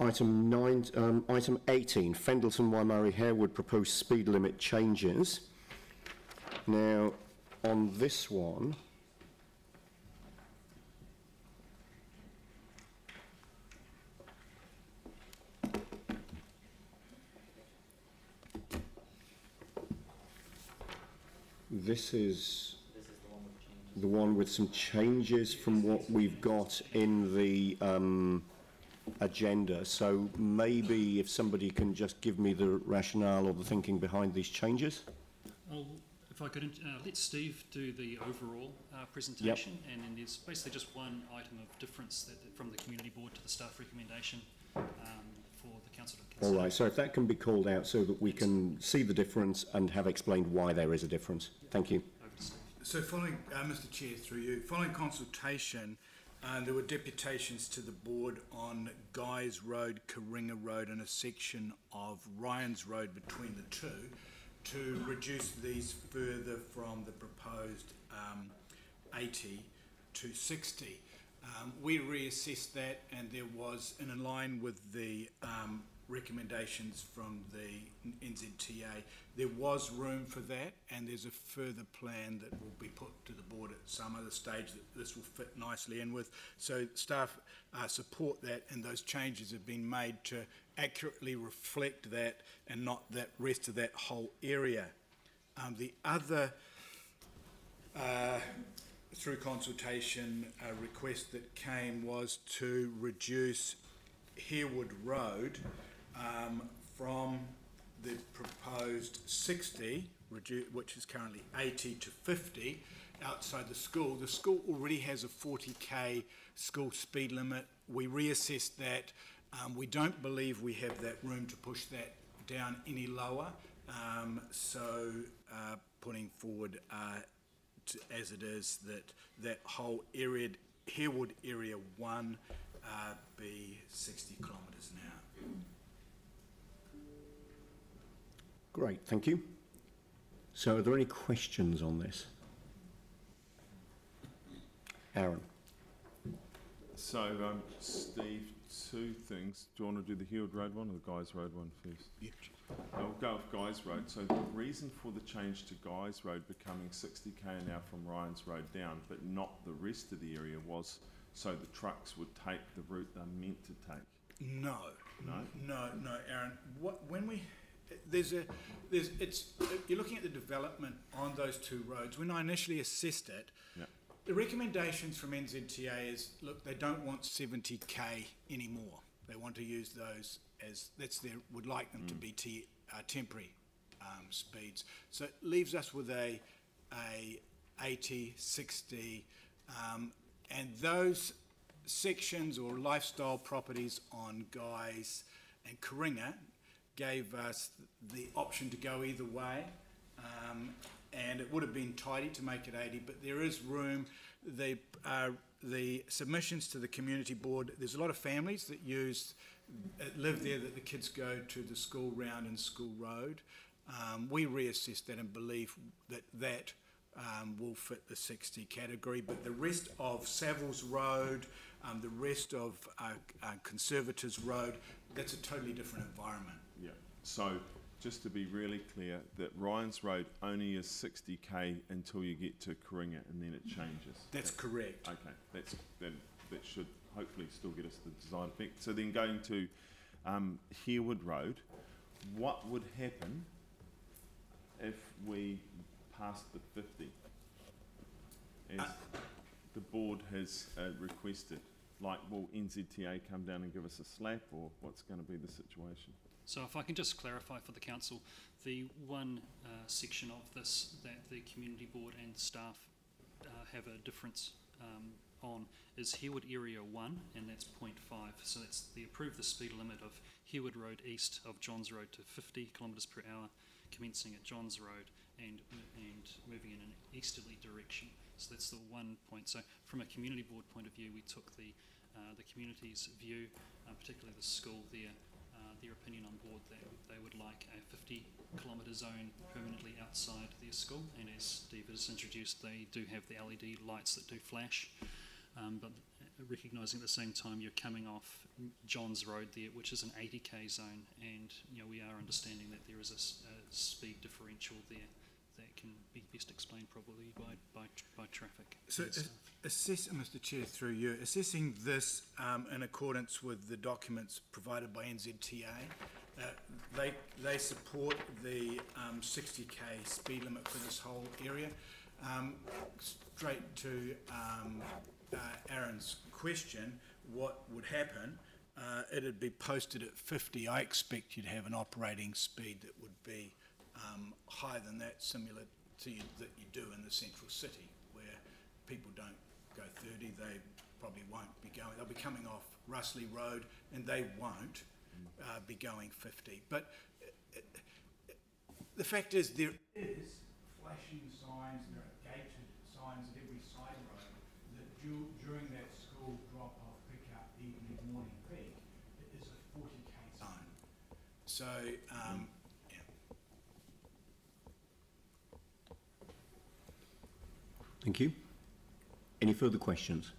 Item 18, Fendalton-Waimairi-Harewood proposed speed limit changes. Now, on this one, this is the one with some changes from what we've got in the agenda. So maybe if somebody can just give me the rationale or the thinking behind these changes. If I could let Steve do the overall presentation, yep. And then there's basically just one item of difference from the community board to the staff recommendation for the council to consider. All right, so if that can be called out so that we can see the difference and have explained why there is a difference. Yep. Thank you. Over to Steve. So following, Mr Chair, through you, following consultation, there were deputations to the board on Guy's Road, Coringa Road and a section of Ryan's Road between the two to reduce these further from the proposed 80 to 60. We reassessed that, and there was, in line with the recommendations from the NZTA, there was room for that, and there's a further plan that will be put to the board at some other stage that this will fit nicely in with. So staff support that, and those changes have been made to accurately reflect that and not that rest of that whole area. The other through consultation request that came was to reduce Harewood Road from the proposed 60, which is currently 80, to 50 outside the school. The school already has a 40k school speed limit. We reassessed that. We don't believe we have that room to push that down any lower. So putting forward as it is that whole area, Harewood Area 1, be 60 kilometres an hour. Great, thank you. So are there any questions on this? Aaron. So, Steve, two things. Do you want to do the Harewood Road one or the Guy's Road one first? Yep. I'll go with Guy's Road. So the reason for the change to Guy's Road becoming 60k an hour from Ryan's Road down, but not the rest of the area, was so the trucks would take the route they're meant to take. No, Aaron. You're looking at the development on those two roads. When I initially assessed it, yeah, the recommendations from NZTA is, look, they don't want 70k anymore. They want to use those as would like them to be temporary speeds. So it leaves us with a 80, 60, and those sections or lifestyle properties on Guy's and Coringa gave us the option to go either way, and it would have been tidy to make it 80, but there is room. The submissions to the community board, there's a lot of families that live there, that the kids go to the school round and school road. We reassessed that and believe that will fit the 60 category, but the rest of Savills Road, the rest of Conservators Road, that's a totally different environment. Yeah, so just to be really clear, that Ryan's Road only is 60k until you get to Coringa, and then it changes. That's correct. Okay, that should hopefully still get us the desired effect. So then going to Harewood Road, what would happen if we passed the 50 as the board has requested? Like, will NZTA come down and give us a slap, or what's going to be the situation? So if I can just clarify for the council, the one section of this that the community board and staff have a difference on is Harewood Area 1, and that's 0.5. So that's the approve the speed limit of Harewood Road east of Johns Road to 50 kilometres per hour, commencing at Johns Road and moving in an easterly direction. So that's the 1 point. So from a community board point of view, we took the community's view, particularly the school there, their opinion on board that they would like a 50 kilometre zone permanently outside their school, and as Steve has introduced, they do have the LED lights that do flash, but recognising at the same time you're coming off John's Road there, which is an 80k zone, and we are understanding that there is a speed differential there that can be best explained probably by traffic. So, Mr. Chair, through you, assessing this in accordance with the documents provided by NZTA, they support the 60k speed limit for this whole area. Straight to Aaron's question, what would happen? It'd be posted at 50. I expect you'd have an operating speed that would be higher than that, similar to that you do in the central city, where people don't go 30. They probably won't be going. They'll be coming off Russley Road, and they won't be going 50. But the fact is, there is flashing signs, and there are gated signs at every side road that during that school drop-off, pick-up, evening, morning peak, it is a 40k zone. So, yeah. Thank you. Any further questions?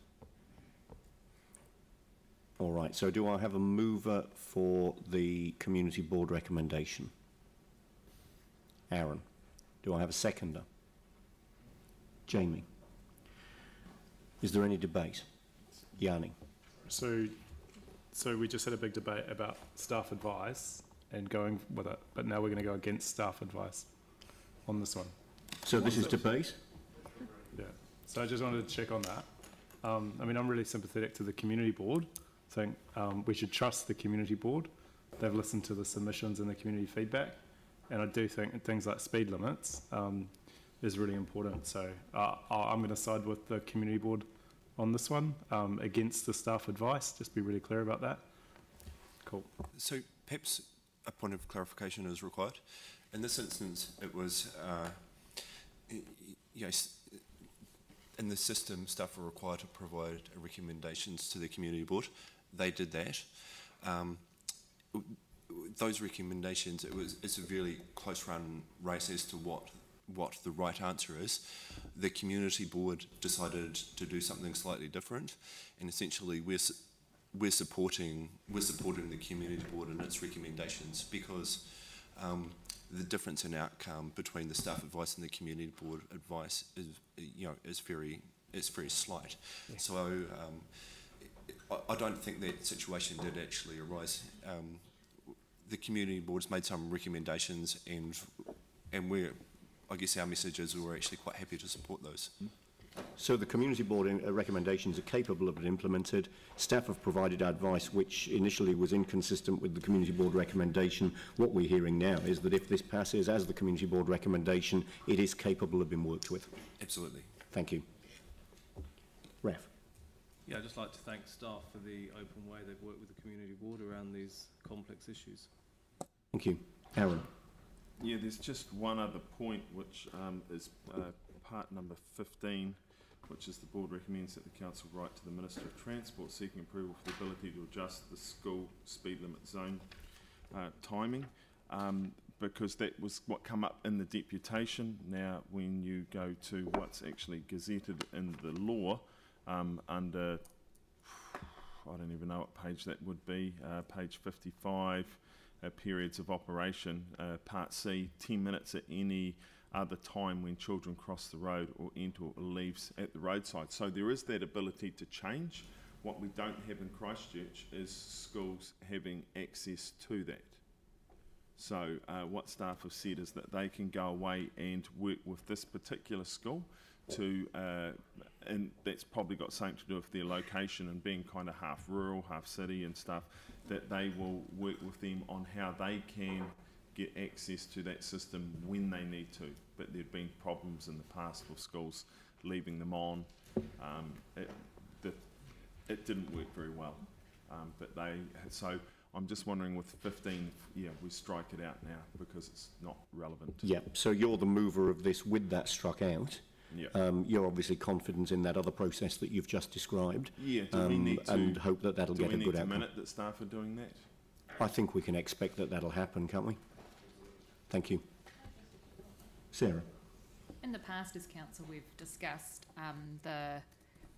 All right, so do I have a mover for the Community Board recommendation? Aaron. Do I have a seconder? Jamie. Is there any debate? Yanni. So we just had a big debate about staff advice and going with it, but now we're going to go against staff advice on this one. So this is debate? Yeah. So I just wanted to check on that. I mean, I'm really sympathetic to the Community Board. I think we should trust the Community Board. They've listened to the submissions and the community feedback, and I do think things like speed limits is really important. So I'm going to side with the Community Board on this one, against the staff advice. Just be really clear about that. Cool. So perhaps a point of clarification is required. In this instance, it was, in the system, staff are required to provide recommendations to the Community Board. They did that. Those recommendations, it's a really close run race as to what the right answer is. The Community Board decided to do something slightly different, and essentially we're supporting the Community Board and its recommendations, because the difference in outcome between the staff advice and the Community Board advice is very slight. Yeah. So I don't think that situation did actually arise. The Community Board's made some recommendations, and I guess our message is we're actually quite happy to support those. So the Community Board recommendations are capable of being implemented. Staff have provided advice which initially was inconsistent with the Community Board recommendation. What we're hearing now is that if this passes as the Community Board recommendation, it is capable of being worked with. Absolutely. Thank you. Ref. Yeah, I'd just like to thank staff for the open way they've worked with the Community Board around these complex issues. Thank you. Aaron. Yeah, there's just one other point, which is part number 15, which is the Board recommends that the Council write to the Minister of Transport seeking approval for the ability to adjust the school speed limit zone timing, because that was what come up in the deputation. Now, when you go to what's actually gazetted in the law, under, I don't even know what page that would be, page 55, periods of operation, part C, 10 minutes at any other time when children cross the road or enter or leaves at the roadside. So there is that ability to change. What we don't have in Christchurch is schools having access to that. So what staff have said is that they can go away and work with this particular school to, and that's probably got something to do with their location and being kind of half rural, half city and stuff, that they will work with them on how they can get access to that system when they need to. But there'd been problems in the past with schools leaving them on. It didn't work very well. So I'm just wondering with 15, yeah, we strike it out now because it's not relevant. Yeah, so you're the mover of this with that struck out. Yeah. You're obviously confident in that other process that you've just described. Yeah, do we need to, and hope that that'll get a good outcome. Do we need to minute that staff are doing that? I think we can expect that that'll happen, can't we? Thank you. Sarah. In the past as council we've discussed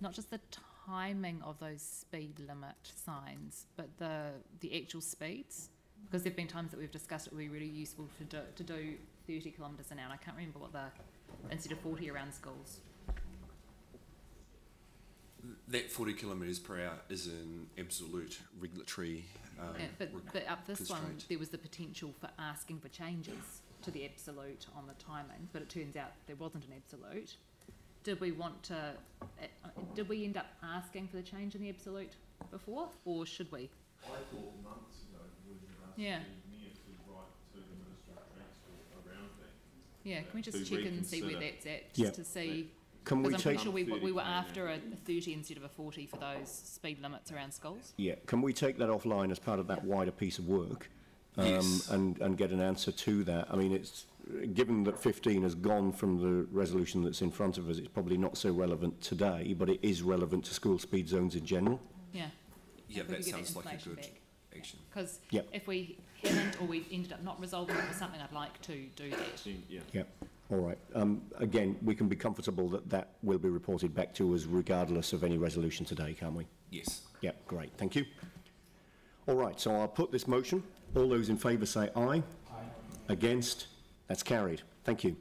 not just the timing of those speed limit signs, but the actual speeds, because there've been times that we've discussed it would be really useful to do 30 kilometres an hour. I can't remember what instead of 40 around schools. That 40 kilometres per hour is an absolute regulatory but up this one, constraint. there was the potential for asking for changes to the absolute on the timings, but it turns out there wasn't an absolute. Did we want to, did we end up asking for the change in the absolute before, or should we? I thought months ago we had asked Yeah. the Mayor to write to the Minister of Transport around that. Yeah, can we just To check and see where reconsider. that's at, Yeah. just to see? Can we Because I'm take... pretty sure we were 30, after a 30 instead of a 40 for those speed limits around schools. Yeah, can we take that offline as part of that wider piece of work? Yes. And get an answer to that? I mean, it's given that 15 has gone from the resolution that's in front of us, it's probably not so relevant today, but it is relevant to school speed zones in general. Yeah. Yeah, If we that could get sounds like a information good back. action. Because Yep. if we haven't, or we ended up not resolving it or something, I'd like to do that. Yeah. Yeah, all right. Again, we can be comfortable that that will be reported back to us regardless of any resolution today, can't we? Yes. Yeah, great, thank you. All right, so I'll put this motion. All those in favour say aye. Aye. Against? That's carried. Thank you.